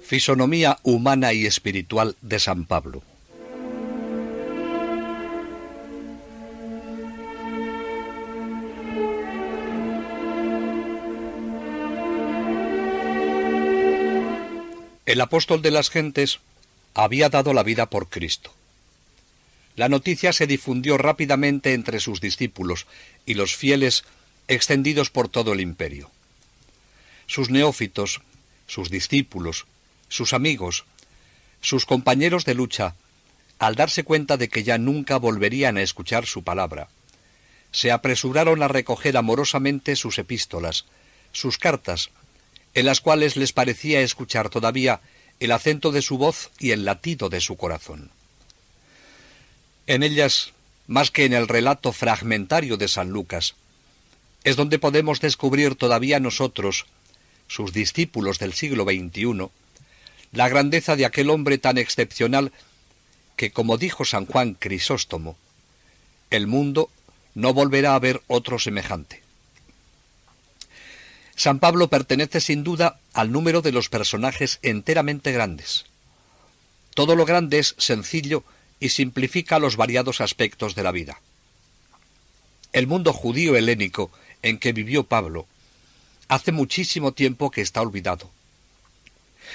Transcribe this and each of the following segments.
Fisonomía humana y espiritual de San Pablo. El apóstol de las gentes había dado la vida por Cristo. La noticia se difundió rápidamente entre sus discípulos y los fieles extendidos por todo el imperio. Sus neófitos, sus discípulos, sus amigos, sus compañeros de lucha, al darse cuenta de que ya nunca volverían a escuchar su palabra, se apresuraron a recoger amorosamente sus epístolas, sus cartas, en las cuales les parecía escuchar todavía el acento de su voz y el latido de su corazón. En ellas, más que en el relato fragmentario de San Lucas, es donde podemos descubrir todavía nosotros, sus discípulos del siglo XXI, la grandeza de aquel hombre tan excepcional que, como dijo San Juan Crisóstomo, el mundo no volverá a ver otro semejante. San Pablo pertenece sin duda al número de los personajes enteramente grandes. Todo lo grande es sencillo y simplifica los variados aspectos de la vida. El mundo judío helénico en que vivió Pablo hace muchísimo tiempo que está olvidado.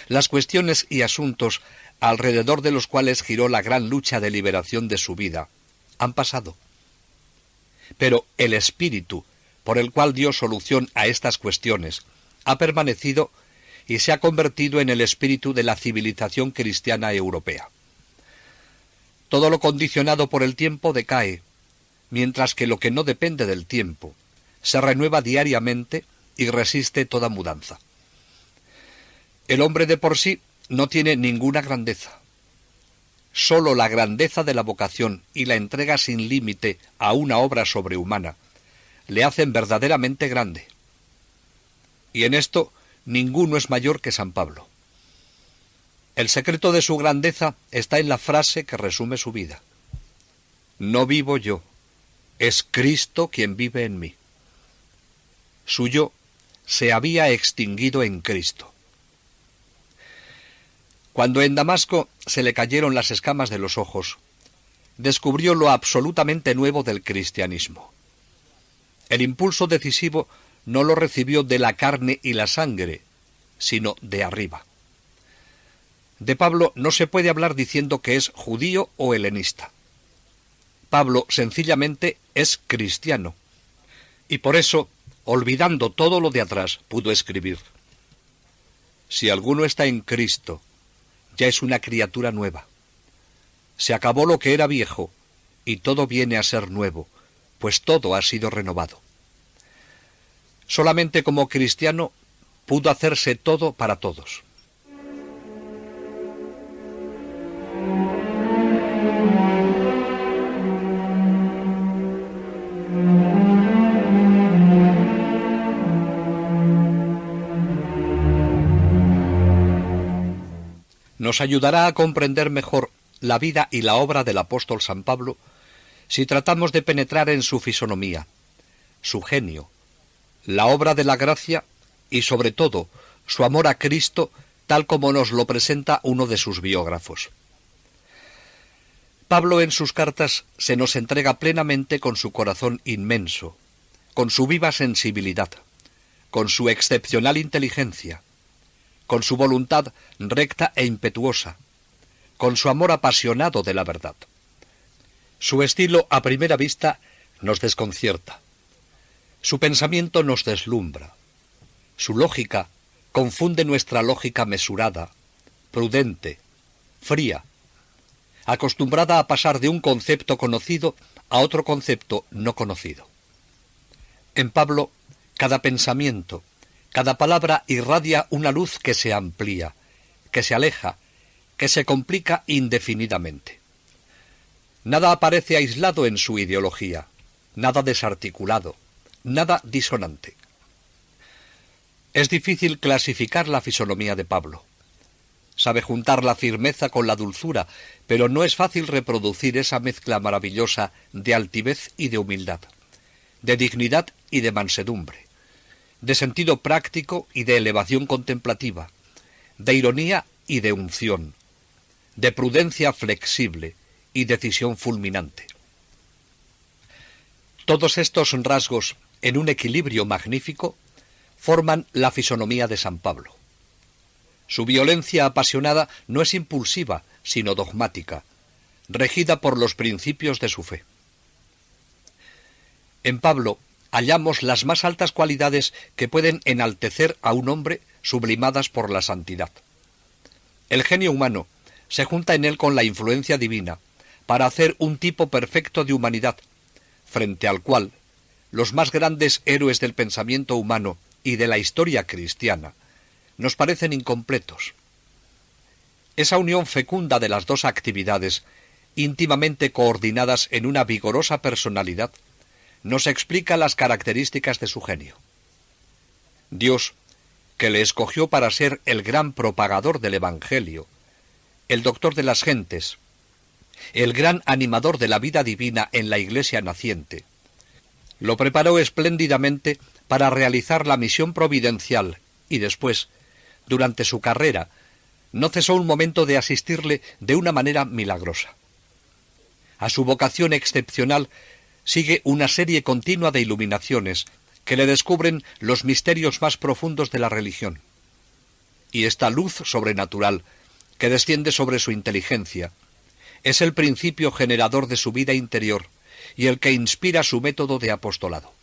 Las cuestiones y asuntos alrededor de los cuales giró la gran lucha de liberación de su vida han pasado. Pero el espíritu por el cual dio solución a estas cuestiones ha permanecido y se ha convertido en el espíritu de la civilización cristiana europea. Todo lo condicionado por el tiempo decae, mientras que lo que no depende del tiempo se renueva diariamente y resiste toda mudanza. El hombre de por sí no tiene ninguna grandeza. Sólo la grandeza de la vocación y la entrega sin límite a una obra sobrehumana le hacen verdaderamente grande. Y en esto ninguno es mayor que San Pablo. El secreto de su grandeza está en la frase que resume su vida. No vivo yo, es Cristo quien vive en mí. Su yo se había extinguido en Cristo. Cuando en Damasco se le cayeron las escamas de los ojos, descubrió lo absolutamente nuevo del cristianismo. El impulso decisivo no lo recibió de la carne y la sangre, sino de arriba. De Pablo no se puede hablar diciendo que es judío o helenista. Pablo sencillamente es cristiano, y por eso, olvidando todo lo de atrás, pudo escribir: si alguno está en Cristo, ya es una criatura nueva. Se acabó lo que era viejo, y todo viene a ser nuevo, pues todo ha sido renovado. Solamente como cristiano pudo hacerse todo para todos. Nos ayudará a comprender mejor la vida y la obra del apóstol San Pablo si tratamos de penetrar en su fisonomía, su genio, la obra de la gracia y, sobre todo, su amor a Cristo, tal como nos lo presenta uno de sus biógrafos. Pablo en sus cartas se nos entrega plenamente con su corazón inmenso, con su viva sensibilidad, con su excepcional inteligencia, con su voluntad recta e impetuosa, con su amor apasionado de la verdad. Su estilo, a primera vista, nos desconcierta. Su pensamiento nos deslumbra. Su lógica confunde nuestra lógica mesurada, prudente, fría, acostumbrada a pasar de un concepto conocido a otro concepto no conocido. En Pablo, cada pensamiento, cada palabra irradia una luz que se amplía, que se aleja, que se complica indefinidamente. Nada aparece aislado en su ideología, nada desarticulado, nada disonante. Es difícil clasificar la fisonomía de Pablo. Sabe juntar la firmeza con la dulzura, pero no es fácil reproducir esa mezcla maravillosa de altivez y de humildad, de dignidad y de mansedumbre, de sentido práctico y de elevación contemplativa, de ironía y de unción, de prudencia flexible y decisión fulminante. Todos estos rasgos, en un equilibrio magnífico, forman la fisonomía de San Pablo. Su violencia apasionada no es impulsiva, sino dogmática, regida por los principios de su fe. En Pablo hallamos las más altas cualidades que pueden enaltecer a un hombre, sublimadas por la santidad. El genio humano se junta en él con la influencia divina para hacer un tipo perfecto de humanidad, frente al cual los más grandes héroes del pensamiento humano y de la historia cristiana nos parecen incompletos. Esa unión fecunda de las dos actividades, íntimamente coordinadas en una vigorosa personalidad, nos explica las características de su genio. Dios, que le escogió para ser el gran propagador del Evangelio, el doctor de las gentes, el gran animador de la vida divina en la Iglesia naciente, lo preparó espléndidamente para realizar la misión providencial y después, durante su carrera, no cesó un momento de asistirle de una manera milagrosa. A su vocación excepcional sigue una serie continua de iluminaciones que le descubren los misterios más profundos de la religión. Y esta luz sobrenatural que desciende sobre su inteligencia es el principio generador de su vida interior y el que inspira su método de apostolado.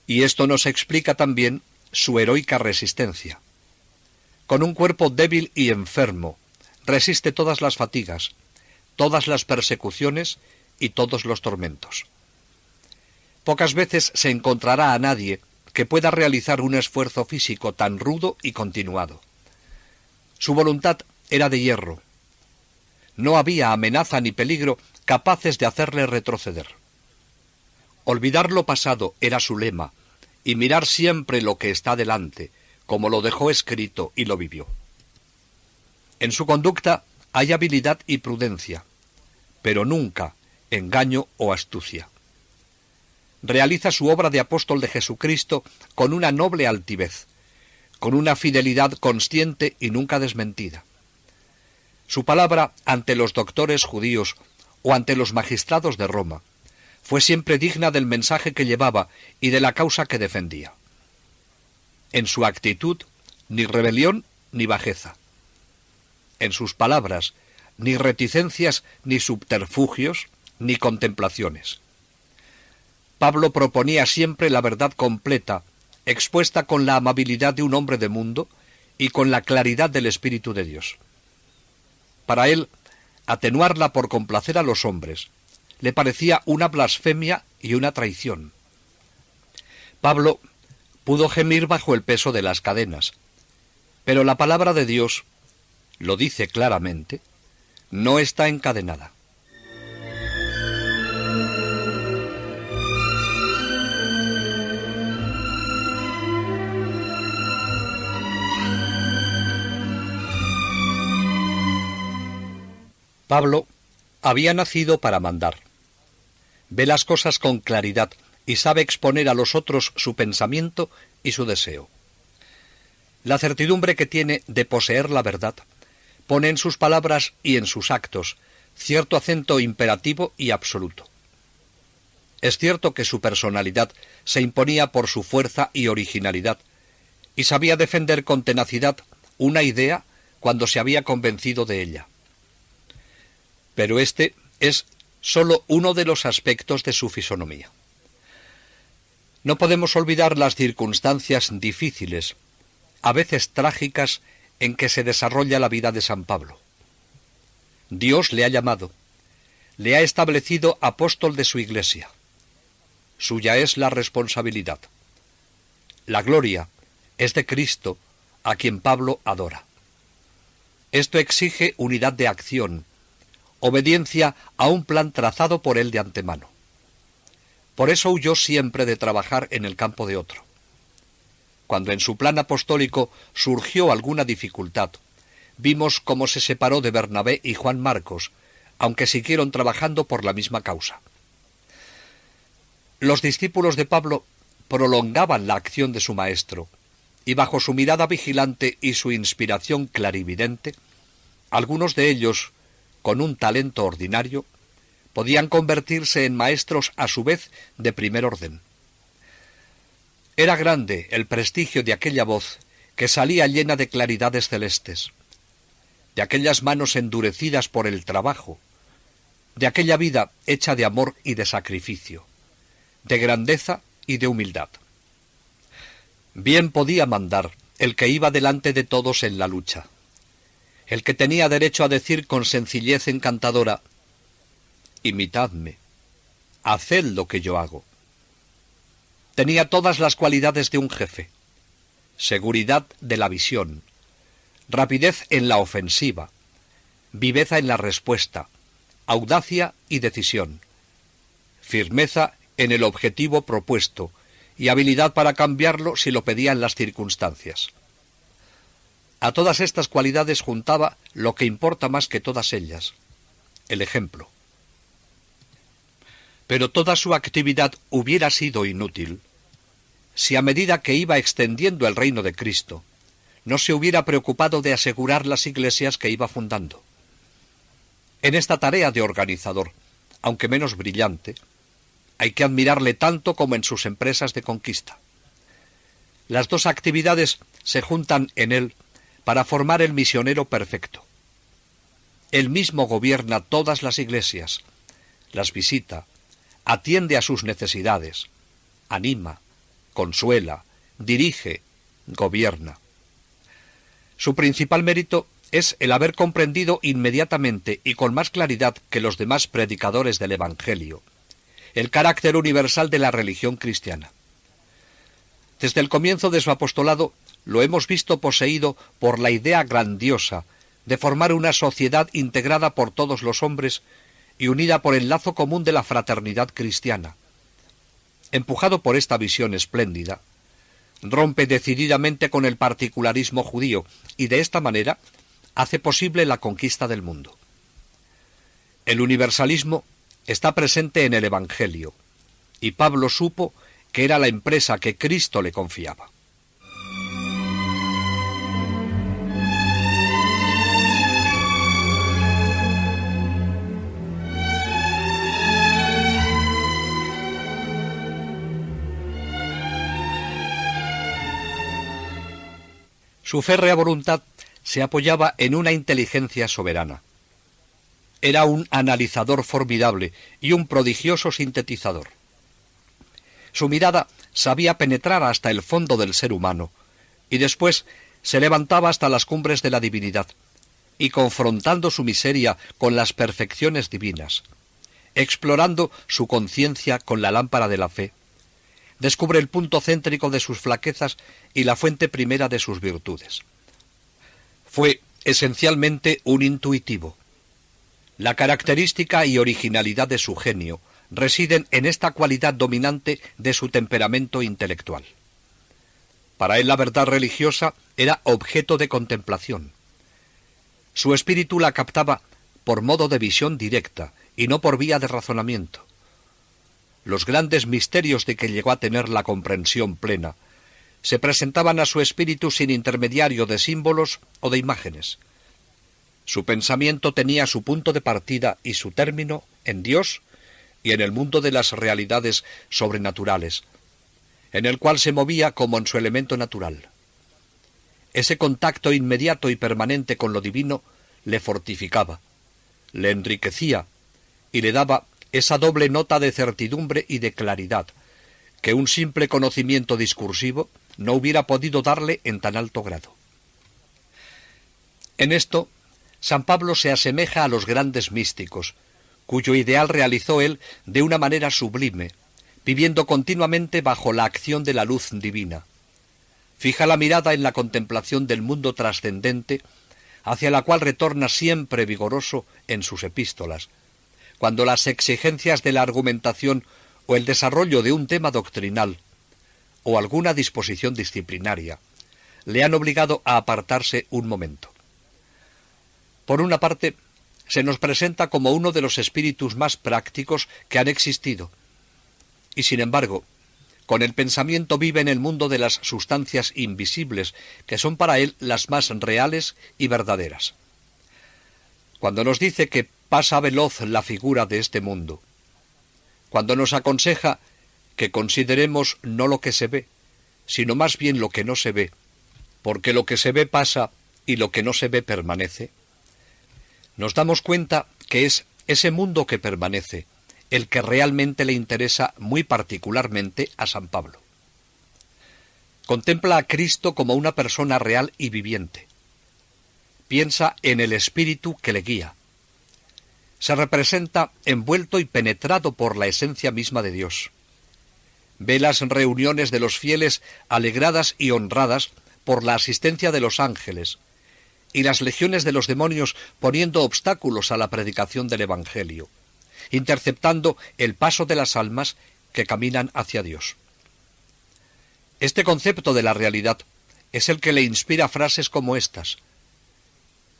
Y esto nos explica también su heroica resistencia. Con un cuerpo débil y enfermo, resiste todas las fatigas, todas las persecuciones y todos los tormentos. Pocas veces se encontrará a nadie que pueda realizar un esfuerzo físico tan rudo y continuado. Su voluntad era de hierro. No había amenaza ni peligro capaces de hacerle retroceder. Olvidar lo pasado era su lema, y mirar siempre lo que está delante, como lo dejó escrito y lo vivió. En su conducta hay habilidad y prudencia, pero nunca engaño o astucia. Realiza su obra de apóstol de Jesucristo con una noble altivez, con una fidelidad consciente y nunca desmentida. Su palabra ante los doctores judíos o ante los magistrados de Roma fue siempre digna del mensaje que llevaba y de la causa que defendía. En su actitud, ni rebelión ni bajeza. En sus palabras, ni reticencias ni subterfugios, ni contemplaciones. Pablo proponía siempre la verdad completa, expuesta con la amabilidad de un hombre de mundo y con la claridad del Espíritu de Dios. Para él, atenuarla por complacer a los hombres le parecía una blasfemia y una traición. Pablo pudo gemir bajo el peso de las cadenas, pero la palabra de Dios, lo dice claramente, no está encadenada. Pablo había nacido para mandar. Ve las cosas con claridad y sabe exponer a los otros su pensamiento y su deseo. La certidumbre que tiene de poseer la verdad pone en sus palabras y en sus actos cierto acento imperativo y absoluto. Es cierto que su personalidad se imponía por su fuerza y originalidad, y sabía defender con tenacidad una idea cuando se había convencido de ella. Pero este es sólo uno de los aspectos de su fisonomía. No podemos olvidar las circunstancias difíciles, a veces trágicas, en que se desarrolla la vida de San Pablo. Dios le ha llamado, le ha establecido apóstol de su Iglesia. Suya es la responsabilidad. La gloria es de Cristo, a quien Pablo adora. Esto exige unidad de acción, obediencia a un plan trazado por él de antemano. Por eso huyó siempre de trabajar en el campo de otro. Cuando en su plan apostólico surgió alguna dificultad, vimos cómo se separó de Bernabé y Juan Marcos, aunque siguieron trabajando por la misma causa. Los discípulos de Pablo prolongaban la acción de su maestro, y bajo su mirada vigilante y su inspiración clarividente, algunos de ellos, con un talento ordinario, podían convertirse en maestros a su vez de primer orden. Era grande el prestigio de aquella voz que salía llena de claridades celestes, de aquellas manos endurecidas por el trabajo, de aquella vida hecha de amor y de sacrificio, de grandeza y de humildad. Bien podía mandar el que iba delante de todos en la lucha, el que tenía derecho a decir con sencillez encantadora: «Imitadme, haced lo que yo hago». Tenía todas las cualidades de un jefe: seguridad de la visión, rapidez en la ofensiva, viveza en la respuesta, audacia y decisión, firmeza en el objetivo propuesto y habilidad para cambiarlo si lo pedían las circunstancias. A todas estas cualidades juntaba lo que importa más que todas ellas: el ejemplo. Pero toda su actividad hubiera sido inútil si a medida que iba extendiendo el reino de Cristo no se hubiera preocupado de asegurar las iglesias que iba fundando. En esta tarea de organizador, aunque menos brillante, hay que admirarle tanto como en sus empresas de conquista. Las dos actividades se juntan en él para formar el misionero perfecto. Él mismo gobierna todas las iglesias, las visita, atiende a sus necesidades, anima, consuela, dirige, gobierna. Su principal mérito es el haber comprendido inmediatamente y con más claridad que los demás predicadores del Evangelio el carácter universal de la religión cristiana. Desde el comienzo de su apostolado lo hemos visto poseído por la idea grandiosa de formar una sociedad integrada por todos los hombres y unida por el lazo común de la fraternidad cristiana. Empujado por esta visión espléndida, rompe decididamente con el particularismo judío y de esta manera hace posible la conquista del mundo. El universalismo está presente en el Evangelio, y Pablo supo que era la empresa que Cristo le confiaba. Su férrea voluntad se apoyaba en una inteligencia soberana. Era un analizador formidable y un prodigioso sintetizador. Su mirada sabía penetrar hasta el fondo del ser humano y después se levantaba hasta las cumbres de la divinidad y, confrontando su miseria con las perfecciones divinas, explorando su conciencia con la lámpara de la fe, descubre el punto céntrico de sus flaquezas y la fuente primera de sus virtudes. Fue esencialmente un intuitivo. La característica y originalidad de su genio residen en esta cualidad dominante de su temperamento intelectual. Para él la verdad religiosa era objeto de contemplación. Su espíritu la captaba por modo de visión directa y no por vía de razonamiento. Los grandes misterios de que llegó a tener la comprensión plena se presentaban a su espíritu sin intermediario de símbolos o de imágenes. Su pensamiento tenía su punto de partida y su término en Dios y en el mundo de las realidades sobrenaturales, en el cual se movía como en su elemento natural. Ese contacto inmediato y permanente con lo divino le fortificaba, le enriquecía y le daba esa doble nota de certidumbre y de claridad que un simple conocimiento discursivo no hubiera podido darle en tan alto grado. En esto, San Pablo se asemeja a los grandes místicos, cuyo ideal realizó él de una manera sublime, viviendo continuamente bajo la acción de la luz divina. Fija la mirada en la contemplación del mundo trascendente, hacia la cual retorna siempre vigoroso en sus epístolas, cuando las exigencias de la argumentación o el desarrollo de un tema doctrinal o alguna disposición disciplinaria le han obligado a apartarse un momento. Por una parte, se nos presenta como uno de los espíritus más prácticos que han existido, y sin embargo, Con el pensamiento vive en el mundo de las sustancias invisibles, que son para él las más reales y verdaderas. Cuando nos dice que pasa veloz la figura de este mundo, cuando nos aconseja que consideremos no lo que se ve, sino más bien lo que no se ve, porque lo que se ve pasa y lo que no se ve permanece, nos damos cuenta que es ese mundo que permanece el que realmente le interesa muy particularmente a San Pablo. Contempla a Cristo como una persona real y viviente. Piensa en el Espíritu que le guía. Se representa envuelto y penetrado por la esencia misma de Dios. Ve las reuniones de los fieles alegradas y honradas por la asistencia de los ángeles, y las legiones de los demonios poniendo obstáculos a la predicación del Evangelio, interceptando el paso de las almas que caminan hacia Dios. Este concepto de la realidad es el que le inspira frases como estas: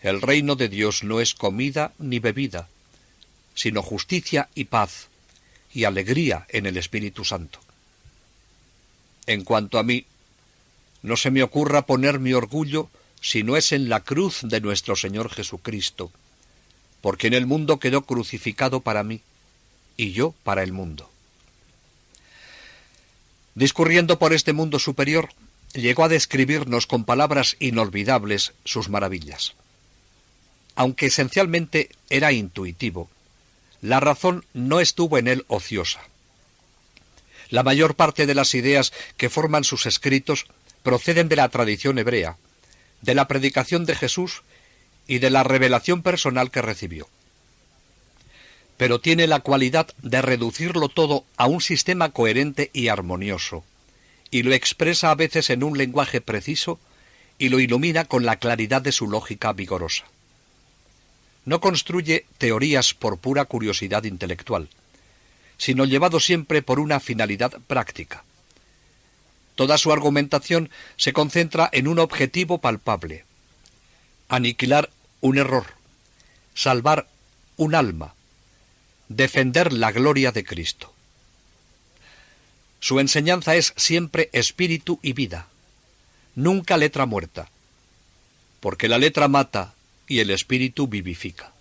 el reino de Dios no es comida ni bebida, sino justicia y paz, y alegría en el Espíritu Santo. En cuanto a mí, no se me ocurra poner mi orgullo si no es en la cruz de nuestro Señor Jesucristo, porque en el mundo quedó crucificado para mí, y yo para el mundo. Discurriendo por este mundo superior, llegó a describirnos con palabras inolvidables sus maravillas. Aunque esencialmente era intuitivo, la razón no estuvo en él ociosa. La mayor parte de las ideas que forman sus escritos proceden de la tradición hebrea, de la predicación de Jesús y de la revelación personal que recibió. Pero tiene la cualidad de reducirlo todo a un sistema coherente y armonioso, y lo expresa a veces en un lenguaje preciso y lo ilumina con la claridad de su lógica vigorosa. No construye teorías por pura curiosidad intelectual, sino llevado siempre por una finalidad práctica. Toda su argumentación se concentra en un objetivo palpable: aniquilar un error, salvar un alma, defender la gloria de Cristo. Su enseñanza es siempre espíritu y vida, nunca letra muerta, porque la letra mata y el espíritu vivifica.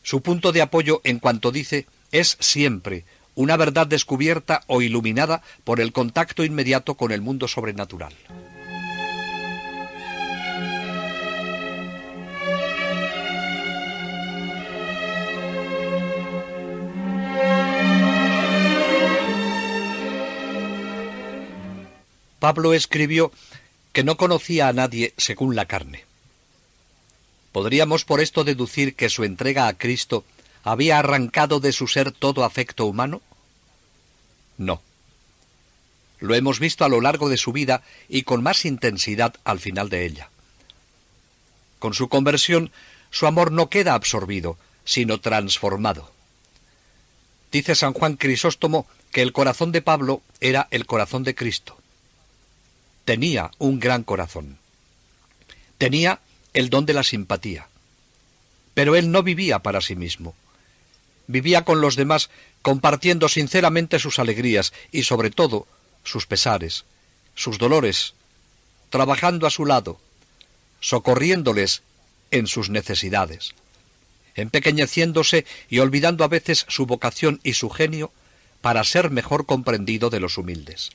Su punto de apoyo en cuanto dice es siempre una verdad descubierta o iluminada por el contacto inmediato con el mundo sobrenatural. Pablo escribió que no conocía a nadie según la carne. ¿Podríamos por esto deducir que su entrega a Cristo había arrancado de su ser todo afecto humano? No. Lo hemos visto a lo largo de su vida y con más intensidad al final de ella. Con su conversión, su amor no queda absorbido, sino transformado. Dice San Juan Crisóstomo que el corazón de Pablo era el corazón de Cristo. Tenía un gran corazón. Tenía el don de la simpatía. Pero él no vivía para sí mismo. Vivía con los demás, compartiendo sinceramente sus alegrías y, sobre todo, sus pesares, sus dolores, trabajando a su lado, socorriéndoles en sus necesidades, empequeñeciéndose y olvidando a veces su vocación y su genio para ser mejor comprendido de los humildes.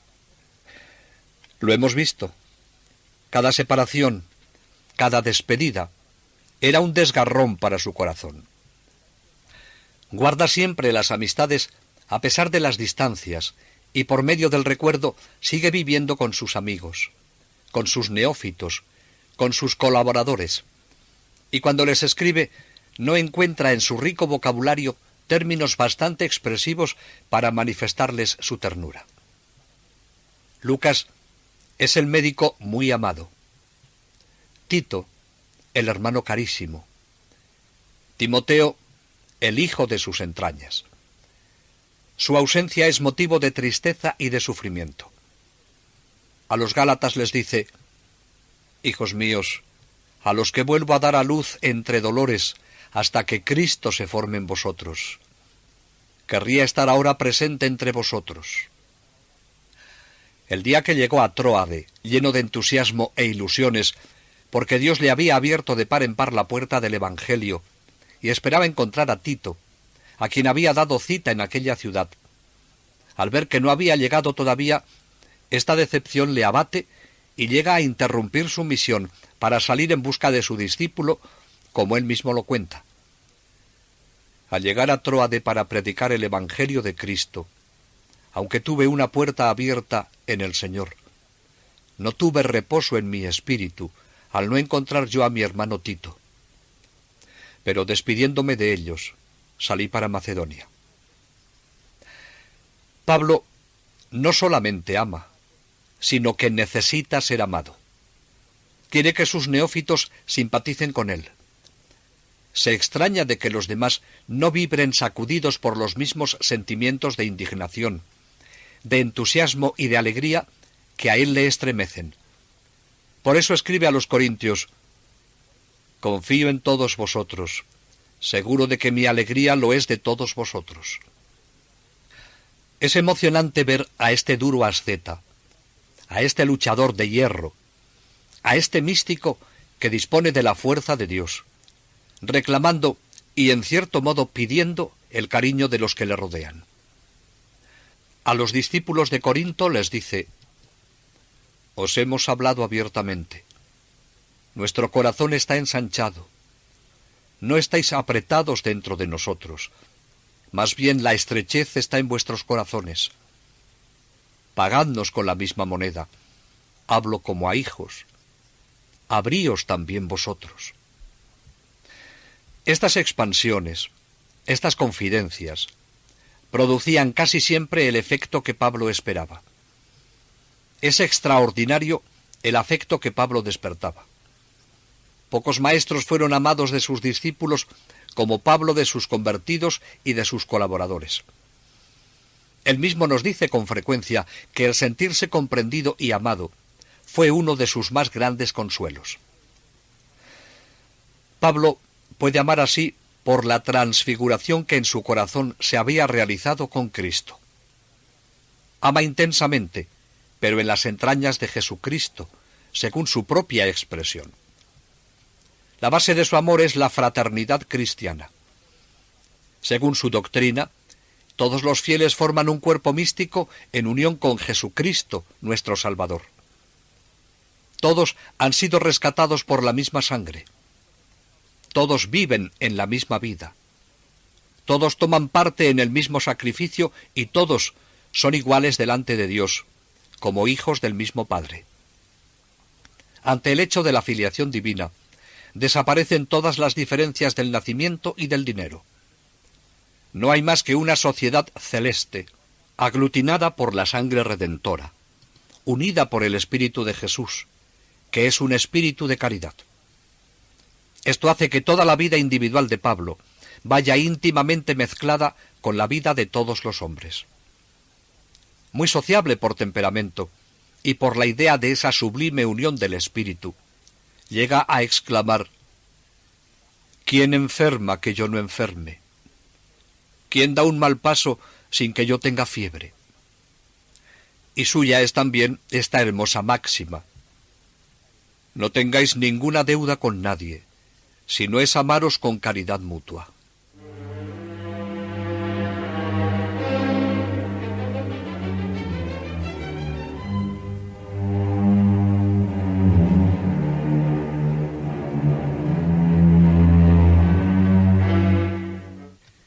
Lo hemos visto. Cada separación, cada despedida, era un desgarrón para su corazón. Guarda siempre las amistades a pesar de las distancias, y por medio del recuerdo sigue viviendo con sus amigos, con sus neófitos, con sus colaboradores. Y cuando les escribe, no encuentra en su rico vocabulario términos bastante expresivos para manifestarles su ternura. Lucas es el médico muy amado. Tito, el hermano carísimo. Timoteo, el hijo de sus entrañas. Su ausencia es motivo de tristeza y de sufrimiento. A los Gálatas les dice: hijos míos, a los que vuelvo a dar a luz entre dolores, hasta que Cristo se forme en vosotros. Querría estar ahora presente entre vosotros. El día que llegó a Tróade, lleno de entusiasmo e ilusiones, porque Dios le había abierto de par en par la puerta del Evangelio, y esperaba encontrar a Tito, a quien había dado cita en aquella ciudad. Al ver que no había llegado todavía, esta decepción le abate y llega a interrumpir su misión para salir en busca de su discípulo, como él mismo lo cuenta. Al llegar a Tróade para predicar el Evangelio de Cristo, aunque tuve una puerta abierta en el Señor, no tuve reposo en mi espíritu al no encontrar yo a mi hermano Tito. Pero despidiéndome de ellos, salí para Macedonia. Pablo no solamente ama, sino que necesita ser amado. Quiere que sus neófitos simpaticen con él. Se extraña de que los demás no vibren sacudidos por los mismos sentimientos de indignación, de entusiasmo y de alegría que a él le estremecen. Por eso escribe a los Corintios: «Confío en todos vosotros, seguro de que mi alegría lo es de todos vosotros». Es emocionante ver a este duro asceta, a este luchador de hierro, a este místico que dispone de la fuerza de Dios, reclamando y en cierto modo pidiendo el cariño de los que le rodean. A los discípulos de Corinto les dice: «Os hemos hablado abiertamente. Nuestro corazón está ensanchado. No estáis apretados dentro de nosotros. Más bien la estrechez está en vuestros corazones. Pagadnos con la misma moneda. Hablo como a hijos. Abríos también vosotros». Estas expansiones, estas confidencias, producían casi siempre el efecto que Pablo esperaba. Es extraordinario el afecto que Pablo despertaba. Pocos maestros fueron amados de sus discípulos como Pablo de sus convertidos y de sus colaboradores. Él mismo nos dice con frecuencia que el sentirse comprendido y amado fue uno de sus más grandes consuelos. Pablo puede amar así por la transfiguración que en su corazón se había realizado con Cristo. Ama intensamente, pero en las entrañas de Jesucristo, según su propia expresión. La base de su amor es la fraternidad cristiana. Según su doctrina, todos los fieles forman un cuerpo místico en unión con Jesucristo, nuestro Salvador. Todos han sido rescatados por la misma sangre. Todos viven en la misma vida. Todos toman parte en el mismo sacrificio y todos son iguales delante de Dios, como hijos del mismo Padre. Ante el hecho de la filiación divina, desaparecen todas las diferencias del nacimiento y del dinero. No hay más que una sociedad celeste, aglutinada por la sangre redentora, unida por el Espíritu de Jesús, que es un espíritu de caridad. Esto hace que toda la vida individual de Pablo vaya íntimamente mezclada con la vida de todos los hombres. Muy sociable por temperamento y por la idea de esa sublime unión del espíritu, llega a exclamar: «¿Quién enferma que yo no enferme? ¿Quién da un mal paso sin que yo tenga fiebre?» Y suya es también esta hermosa máxima: «No tengáis ninguna deuda con nadie, si no es amaros con caridad mutua».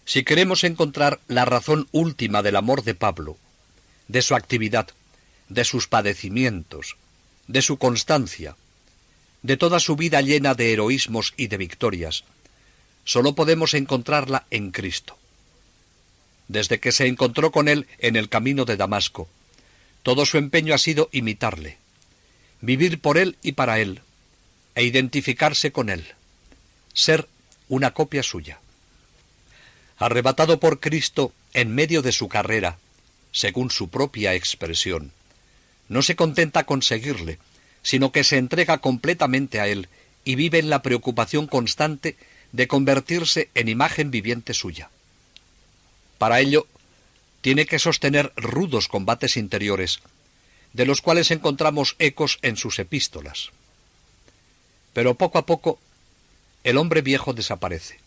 Si queremos encontrar la razón última del amor de Pablo, de su actividad, de sus padecimientos, de su constancia, de toda su vida llena de heroísmos y de victorias, solo podemos encontrarla en Cristo. Desde que se encontró con él en el camino de Damasco, todo su empeño ha sido imitarle, vivir por él y para él, e identificarse con él, ser una copia suya. Arrebatado por Cristo en medio de su carrera, según su propia expresión, no se contenta con seguirle, sino que se entrega completamente a él y vive en la preocupación constante de convertirse en imagen viviente suya. Para ello, tiene que sostener rudos combates interiores, de los cuales encontramos ecos en sus epístolas. Pero poco a poco el hombre viejo desaparece.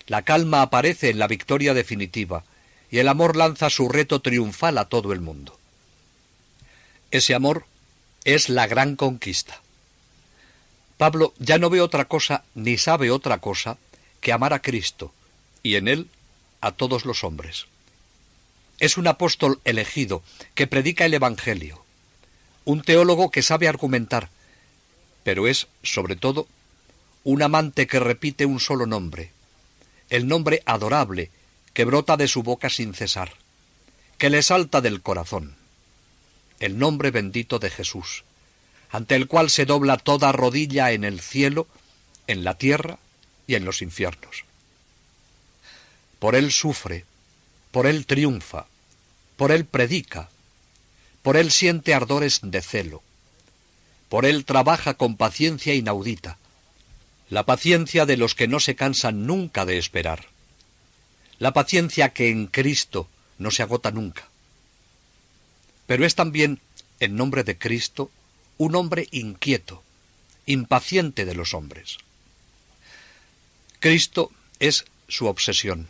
La calma aparece en la victoria definitiva y el amor lanza su reto triunfal a todo el mundo. Ese amor es la gran conquista. Pablo ya no ve otra cosa ni sabe otra cosa que amar a Cristo y en él a todos los hombres. Es un apóstol elegido que predica el Evangelio, un teólogo que sabe argumentar, pero es, sobre todo, un amante que repite un solo nombre, el nombre adorable que brota de su boca sin cesar, que le salta del corazón, el nombre bendito de Jesús, ante el cual se dobla toda rodilla en el cielo, en la tierra y en los infiernos. Por él sufre, por él triunfa, por él predica, por él siente ardores de celo, por él trabaja con paciencia inaudita, la paciencia de los que no se cansan nunca de esperar, la paciencia que en Cristo no se agota nunca. Pero es también, en nombre de Cristo, un hombre inquieto, impaciente de los hombres. Cristo es su obsesión,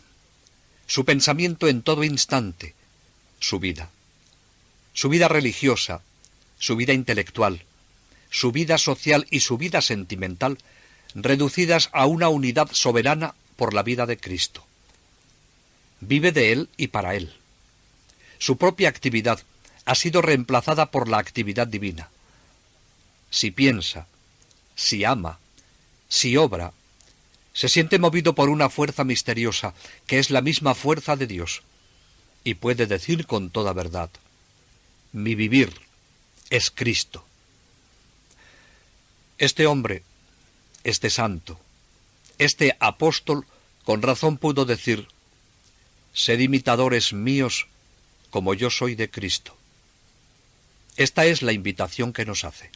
su pensamiento en todo instante, su vida religiosa, su vida intelectual, su vida social y su vida sentimental, reducidas a una unidad soberana por la vida de Cristo. Vive de Él y para Él. Su propia actividad ha sido reemplazada por la actividad divina. Si piensa, si ama, si obra, se siente movido por una fuerza misteriosa, que es la misma fuerza de Dios, y puede decir con toda verdad: mi vivir es Cristo. Este hombre, este santo, este apóstol, con razón pudo decir: sed imitadores míos como yo soy de Cristo. Esta es la invitación que nos hace.